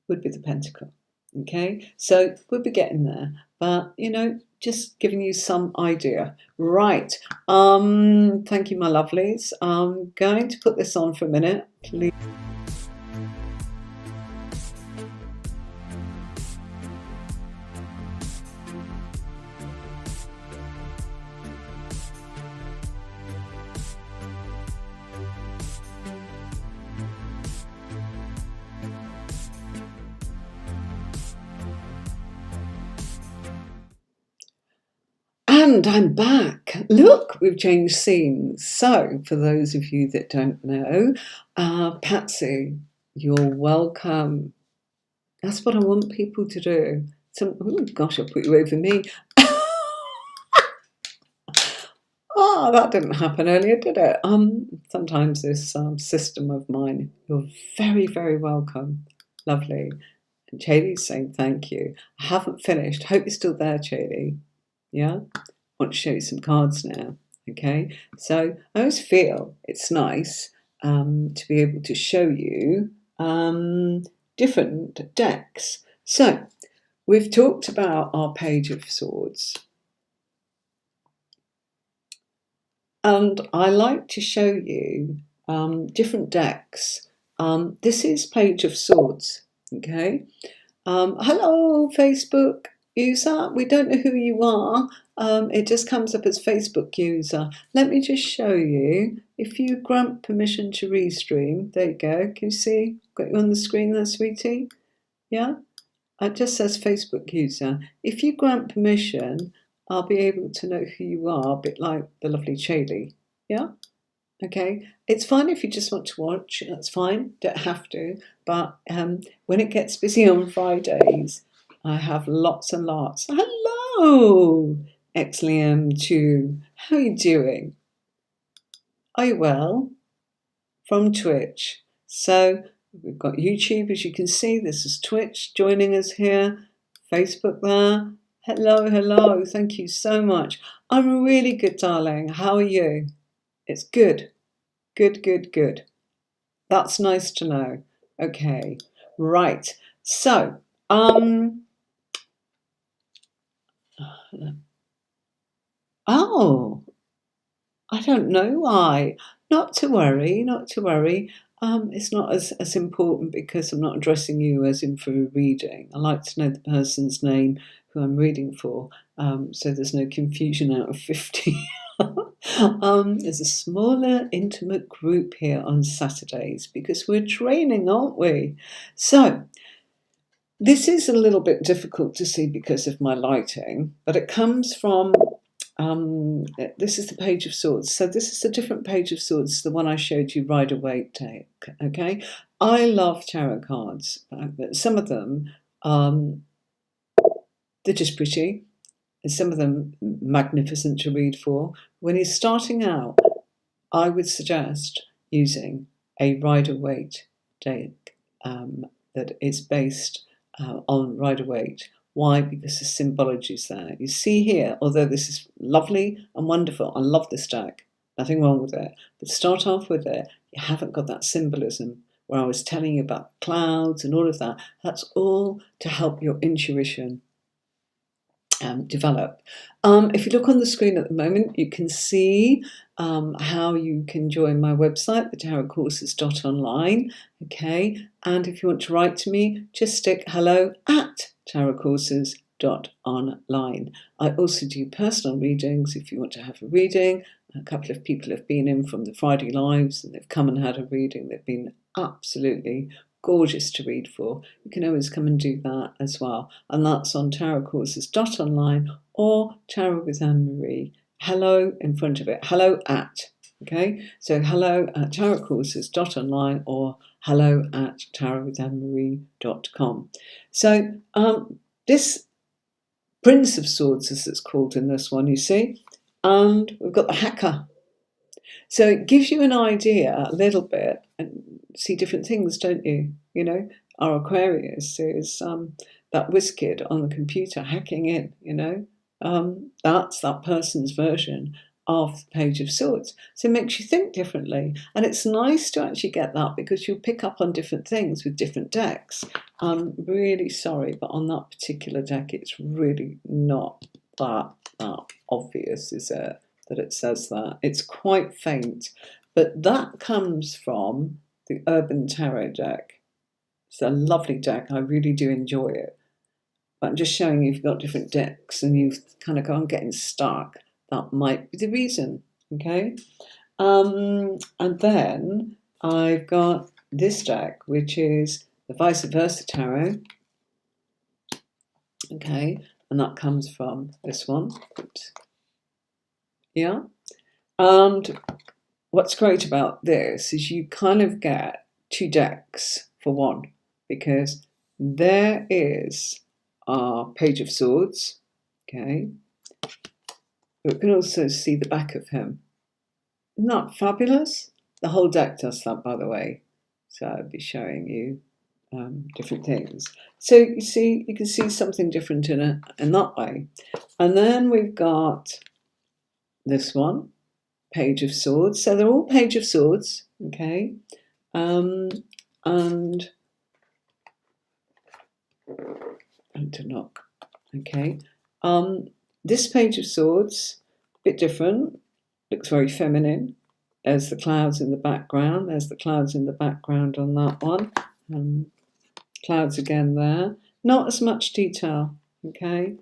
would be the pentacle. Okay, so we'll be getting there. But, just giving you some idea. Right. Thank you, my lovelies. I'm going to put this on for a minute, please. And I'm back. Look, we've changed scenes. So, for those of you that don't know, Patsy, you're welcome. That's what I want people to do. So, oh gosh, I put you over me. Oh, that didn't happen earlier, did it? Sometimes this system of mine. You're very, very welcome. Lovely. And Chaley's saying thank you. I haven't finished. Hope you're still there, Chaley. Yeah? I want to show you some cards now. Okay? So I always feel it's nice to be able to show you different decks. So we've talked about our Page of Swords. And I like to show you different decks. This is Page of Swords. Okay? Hello, Facebook user. We don't know who you are. It just comes up as Facebook user. Let me just show you. If you grant permission to restream, there you go. Can you see? Got you on the screen there, sweetie? Yeah? It just says Facebook user. If you grant permission, I'll be able to know who you are, a bit like the lovely Chaley. Yeah? Okay, it's fine if you just want to watch, that's fine, don't have to, but when it gets busy on Fridays, I have lots and lots. Hello, XLiam2, how are you doing? Are you well? From Twitch. So we've got YouTube, as you can see, this is Twitch joining us here, Facebook there. Hello, hello, thank you so much. I'm really good, darling, how are you? It's good. Good, good, good. That's nice to know. Okay, right. So, oh, I don't know why. Not to worry, not to worry. It's not as important because I'm not addressing you as in for a reading. I like to know the person's name who I'm reading for, so there's no confusion out of 50. There's a smaller, intimate group here on Saturdays because we're training, aren't we? So, this is a little bit difficult to see because of my lighting, but it comes from, this is the Page of Swords. So this is a different Page of Swords, the one I showed you Rider-Waite deck, okay? I love tarot cards, but some of them, they're just pretty. And some of them magnificent to read for. When you're starting out, I would suggest using a Rider-Waite deck that is based on Rider-Waite. Why? Because the symbology is there. You see here, although this is lovely and wonderful, I love this deck, nothing wrong with it, but start off with it, you haven't got that symbolism where I was telling you about clouds and all of that. That's all to help your intuition develop. If you look on the screen at the moment, you can see how you can join my website, the tarotcourses.online. Okay, and if you want to write to me, just stick hello@tarotcourses.online. I also do personal readings if you want to have a reading. A couple of people have been in from the Friday Lives and they've come and had a reading. They've been absolutely gorgeous to read for. You can always come and do that as well. And that's on tarotcourses.online or Tarot with Anne-Marie. Hello in front of it. Hello at. Okay, so hello@tarotcourses.online or hello@tarotwithanne-marie.com. So this Prince of Swords, as it's called in this one, you see, and we've got the Hacker. So it gives you an idea a little bit, and see different things, don't you? You know, our Aquarius is that whiz kid on the computer hacking in, you know. That's that person's version of the Page of Swords. So it makes you think differently. And it's nice to actually get that because you'll pick up on different things with different decks. I'm really sorry, but on that particular deck, it's really not that obvious, is it? That it says that. It's quite faint, but that comes from the Urban Tarot deck. It's a lovely deck. I really do enjoy it. But I'm just showing you if you've got different decks and you've kind of gone getting stuck, that might be the reason, okay? And then I've got this deck, which is the Vice Versa Tarot, okay? And that comes from this one. Oops. Yeah, and what's great about this is you kind of get two decks for one, because there is our Page of Swords, okay, but we can also see the back of him. Isn't that fabulous? The whole deck does that, by the way, so I'll be showing you different things. So you see, you can see something different in that way. And then we've got this one, Page of Swords. So they're all Page of Swords, okay? And to knock, okay? This Page of Swords, a bit different, looks very feminine. There's the clouds in the background. There's the clouds in the background on that one. Clouds again there. Not as much detail, okay?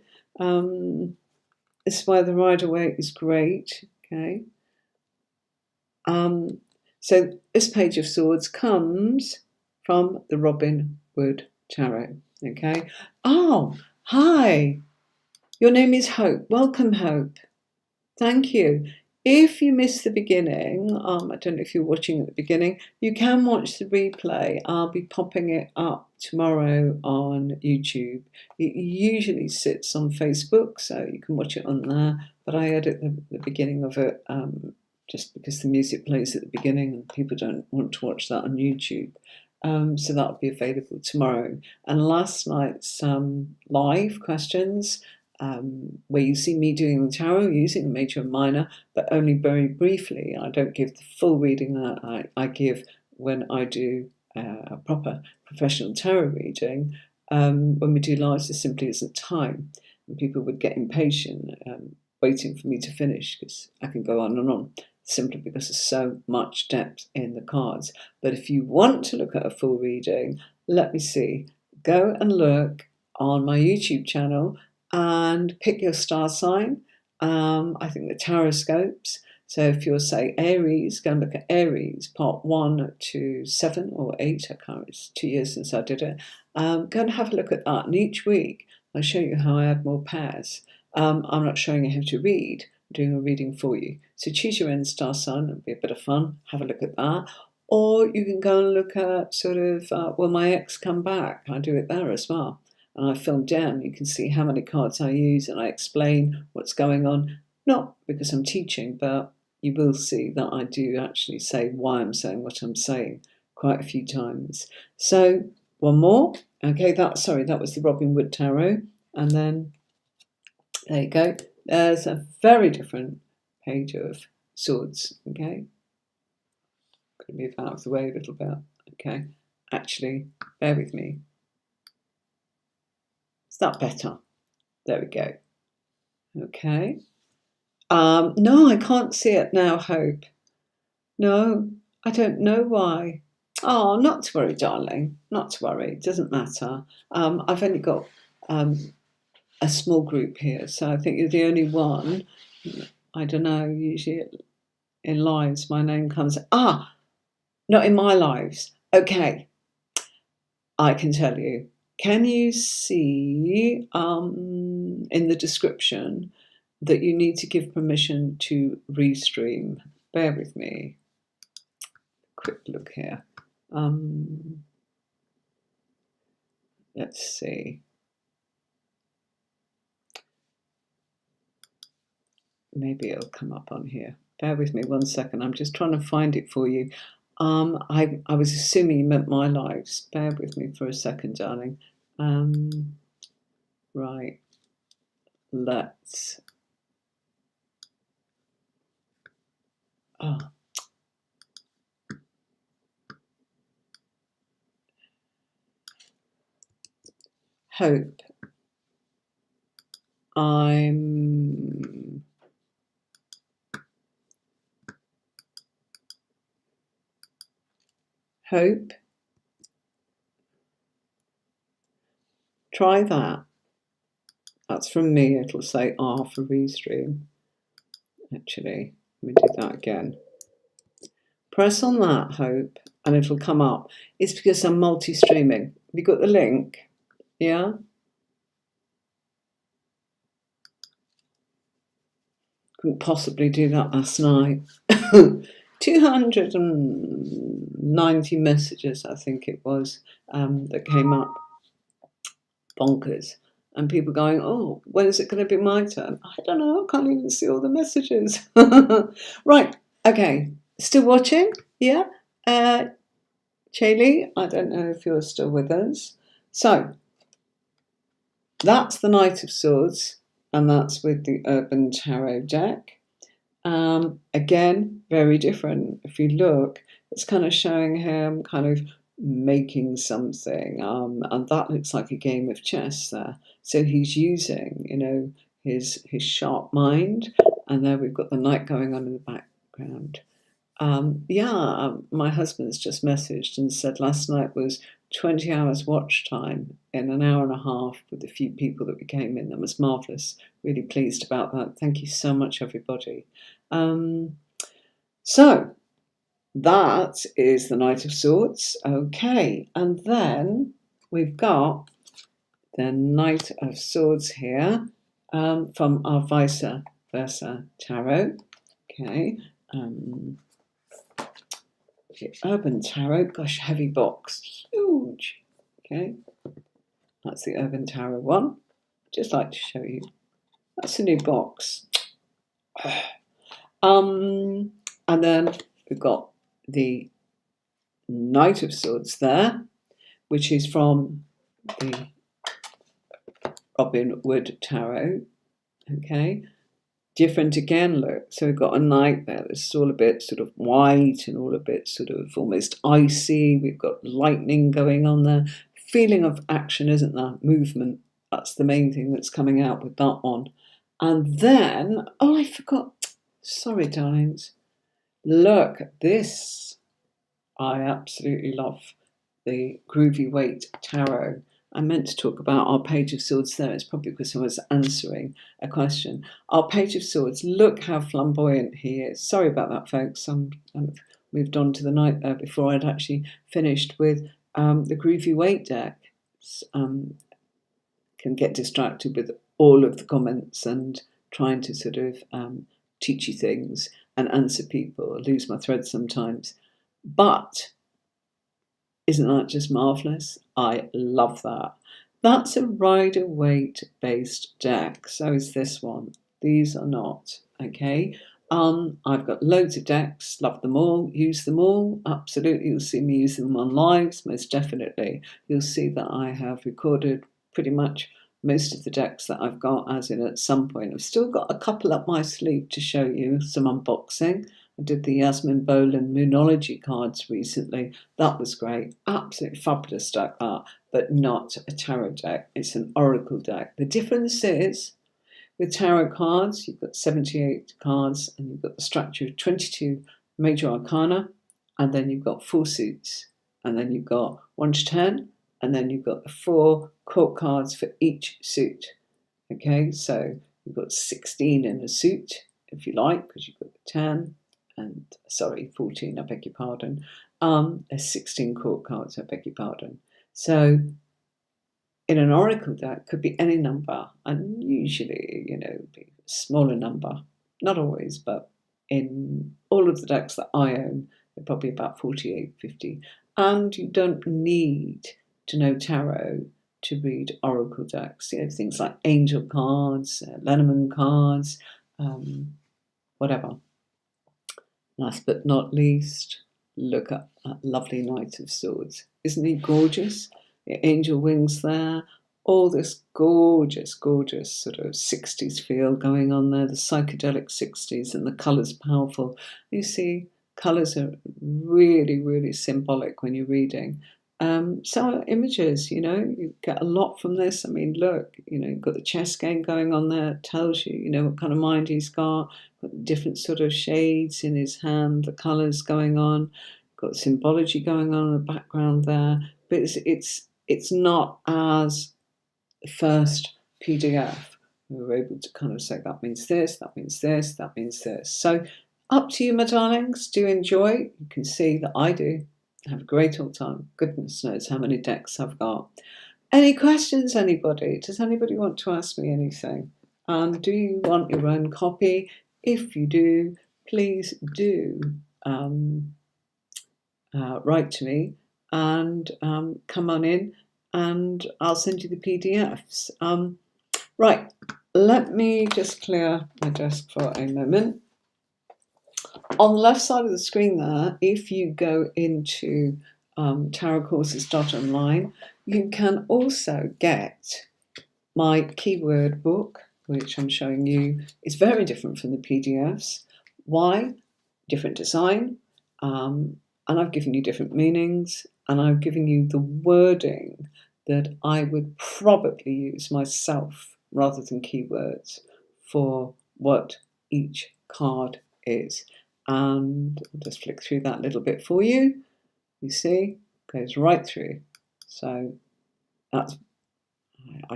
This is why the Rider-Waite is great, okay? So this Page of Swords comes from the Robin Wood Tarot, okay? Oh, hi. Your name is Hope. Welcome, Hope. Thank you. If you missed the beginning, I don't know if you're watching at the beginning, you can watch the replay. I'll be popping it up tomorrow on YouTube. It usually sits on Facebook, so you can watch it on there, but I edit the beginning of it just because the music plays at the beginning and people don't want to watch that on YouTube. So that'll be available tomorrow. And last night's live questions, where you see me doing the tarot using the major and minor, but only very briefly. I don't give the full reading that I give when I do a proper professional tarot reading. When we do lives, there simply isn't time, and people would get impatient waiting for me to finish because I can go on and on, simply because there's so much depth in the cards. But if you want to look at a full reading, let me see. Go and look on my YouTube channel and pick your star sign. I think the Taroscopes. So if you're, say, Aries, go and look at Aries, part 1 to 7 or 8. I can't remember, it's 2 years since I did it. Go and have a look at that. And each week, I'll show you how I add more pairs. I'm not showing you how to read. I'm doing a reading for you. So choose your own star sign. It'll be a bit of fun. Have a look at that. Or you can go and look at sort of, will my ex come back? I do it there as well. And I film down, you can see how many cards I use and I explain what's going on. Not because I'm teaching, but you will see that I do actually say why I'm saying what I'm saying quite a few times. So one more. Okay, that was the Robin Wood Tarot. And then, there you go. There's a very different Page of Swords. Okay. Going to move out of the way a little bit. Okay. Actually, bear with me. Is that better? There we go. Okay. No, I can't see it now, Hope. No, I don't know why. Oh, not to worry, darling. Not to worry. It doesn't matter. I've only got a small group here, so I think you're the only one. I don't know. Usually in lives, my name comes. Not in my lives. Okay. I can tell you. Can you see in the description that you need to give permission to Restream? Bear with me. Quick look here. Let's see. Maybe it'll come up on here. Bear with me 1 second. I'm just trying to find it for you. I was assuming you meant my lives. Bear with me for a second, darling. Right. Let's. Hope. Hope. Try that. That's from me. It'll say R for Restream. Actually, let me do that again. Press on that, Hope, and it'll come up. It's because I'm multi-streaming. Have you got the link? Yeah? Couldn't possibly do that last night. 290 messages, I think it was, that came up. Bonkers. And people going, oh, when is it going to be my turn? I don't know. I can't even see all the messages. Right. Okay. Still watching? Yeah? Chaylee, I don't know if you're still with us. So, that's the Knight of Swords, and that's with the Urban Tarot deck. Again, very different. If you look, it's kind of showing him kind of making something, and that looks like a game of chess there. So he's using, his sharp mind, and there we've got the knight going on in the background. My husband's just messaged and said last night was 20 hours watch time in an hour and a half with the few people that we came in. That was marvellous. Really pleased about that. Thank you so much, everybody. So that is the Knight of Swords. Okay, and then we've got the Knight of Swords here from our Vice Versa Tarot. Okay. The Urban Tarot, gosh, heavy box, huge. Okay, that's the Urban Tarot one. Just like to show you. That's a new box. And then we've got the Knight of Swords there, which is from the Robin Wood Tarot. Okay. Different again, look. So we've got a knight there that's all a bit sort of white and all a bit sort of almost icy. We've got lightning going on there. Feeling of action, isn't there? Movement. That's the main thing that's coming out with that one. And then, oh, I forgot. Sorry, darlings. Look at this. I absolutely love the Groovy Weight Tarot. I meant to talk about our Page of Swords there. It's probably because I was answering a question. Our Page of Swords, look how flamboyant he is. Sorry about that, folks. I've moved on to the night there before I'd actually finished with the Groovy Weight deck. Can get distracted with all of the comments and trying to sort of teach you things and answer people. I lose my thread sometimes. But isn't that just marvellous? I love that. That's a Rider-Waite based deck. So is this one. These are not. Okay. I've got loads of decks, love them all, use them all, absolutely. You'll see me use them on lives, most definitely. You'll see that I have recorded pretty much most of the decks that I've got, as in at some point. I've still got a couple up my sleeve to show you, some unboxing. I did the Yasmin Boland Moonology cards recently. That was great, absolutely fabulous deck that, but not a tarot deck. It's an oracle deck. The difference is, with tarot cards, you've got 78 cards, and you've got the structure of 22 major arcana, and then you've got 4 suits, and then you've got 1 to 10, and then you've got the 4 court cards for each suit. Okay, so you've got 16 in a suit, if you like, because you've got the 10, and 14, I beg your pardon. There's 16 court cards, I beg your pardon. So in an oracle deck could be any number, and usually, be a smaller number. Not always, but in all of the decks that I own, they're probably about 48, 50. And you don't need to know tarot to read oracle decks. Things like angel cards, Lenormand cards, whatever. Last but not least, look at that lovely Knight of Swords. Isn't he gorgeous? The angel wings there, all this gorgeous, gorgeous sort of 60s feel going on there, the psychedelic 60s, and the colours powerful. You see, colours are really, really symbolic when you're reading. So images, you get a lot from this. I mean, look, you've got the chess game going on there. It tells you, what kind of mind he's got different sort of shades in his hand, the colours going on, got symbology going on in the background there. But it's not as the first PDF. We were able to kind of say, that means this, that means this, that means this. So up to you, my darlings. Do enjoy. You can see that I do. Have a great old time. Goodness knows how many decks I've got. Any questions, anybody? Does anybody want to ask me anything? Do you want your own copy? If you do, please do write to me and come on in, and I'll send you the PDFs. Right, let me just clear my desk for a moment. On the left side of the screen there, if you go into tarotcourses.online, you can also get my keyword book, which I'm showing you is very different from the PDFs. Why? Different design, and I've given you different meanings, and I've given you the wording that I would probably use myself rather than keywords for what each card is. And I'll just flick through that a little bit for you. You see, goes right through. So I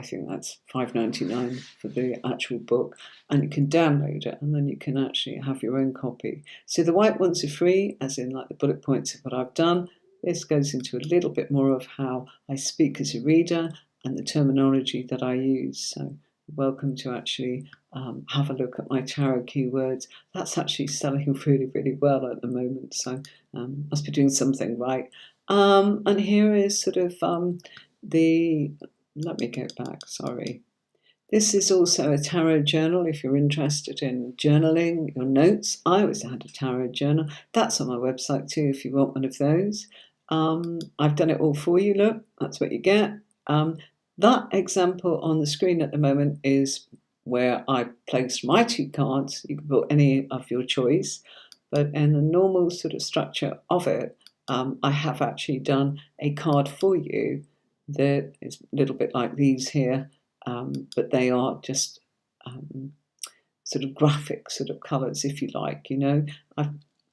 think that's $5.99 for the actual book, and you can download it, and then you can actually have your own copy. So the white ones are free, as in like the bullet points of what I've done. This goes into a little bit more of how I speak as a reader and the terminology that I use. So welcome to actually have a look at my tarot keywords. That's actually selling really, really well at the moment, so must be doing something right. And here is sort of let me go back, sorry. This is also a tarot journal if you're interested in journaling your notes. I always had a tarot journal. That's on my website too if you want one of those. I've done it all for you, look, that's what you get. That example on the screen at the moment is where I placed my 2 cards. You can put any of your choice, but in the normal sort of structure of it, I have actually done a card for you that is a little bit like these here, but they are just sort of graphic sort of colours, if you like, I've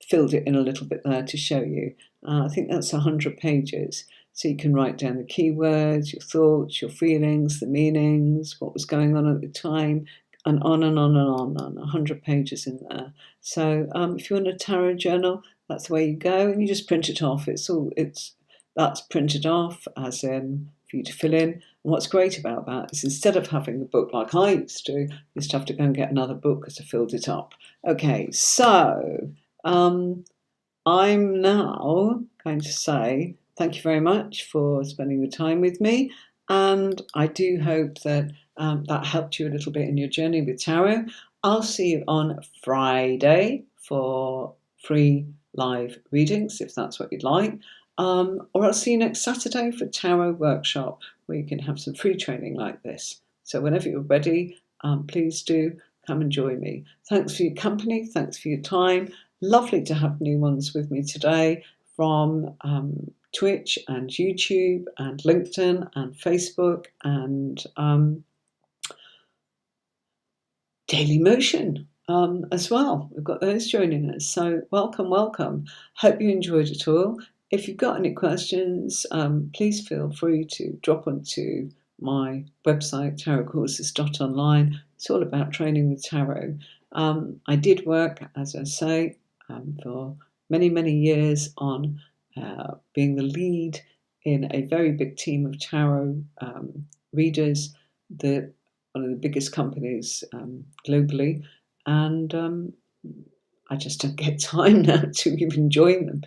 filled it in a little bit there to show you. I think that's 100 pages. So you can write down the keywords, your thoughts, your feelings, the meanings, what was going on at the time, and on and on and on, 100 pages in there. So if you want a tarot journal, that's the way you go, and you just print it off. That's printed off as in for you to fill in. And what's great about that is instead of having a book like I used to have to go and get another book because I filled it up. Okay, so I'm now going to say thank you very much for spending the time with me, and I do hope that that helped you a little bit in your journey with tarot. I'll see you on Friday for free live readings, if that's what you'd like. Or I'll see you next Saturday for Tarot Workshop, where you can have some free training like this. So whenever you're ready, please do come and join me. Thanks for your company. Thanks for your time. Lovely to have new ones with me today from Twitch and YouTube and LinkedIn and Facebook and Daily Motion as well. We've got those joining us. So welcome, welcome. Hope you enjoyed it all. If you've got any questions, please feel free to drop onto my website, tarotcourses.online. It's all about training with tarot. I did work, as I say, for many, many years on being the lead in a very big team of tarot readers, one of the biggest companies globally, and I just don't get time now to even join them.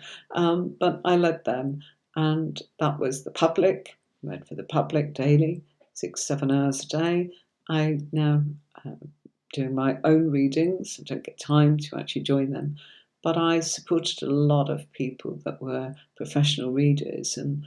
But I led them, and that was the public. I read for the public daily, 6-7 hours a day. I now doing my own readings. I don't get time to actually join them, but I supported a lot of people that were professional readers and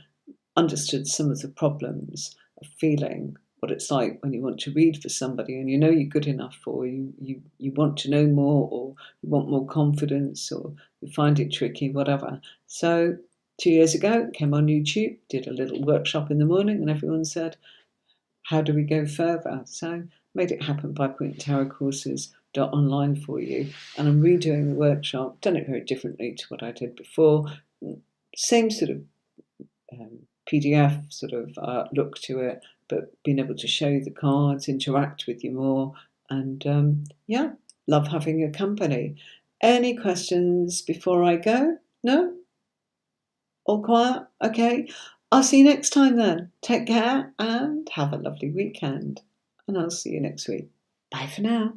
understood some of the problems of feeling what it's like when you want to read for somebody and you know you're good enough, or you want to know more, or you want more confidence, or you find it tricky, whatever. So 2 years ago, came on YouTube, did a little workshop in the morning, and everyone said, how do we go further? So made it happen by putting tarotcourses.online for you, and I'm redoing the workshop, done it very differently to what I did before. Same sort of PDF sort of look to it, but being able to show you the cards, interact with you more, and yeah, love having your company. Any questions before I go? No? All quiet? Okay. I'll see you next time then. Take care and have a lovely weekend. And I'll see you next week. Bye for now.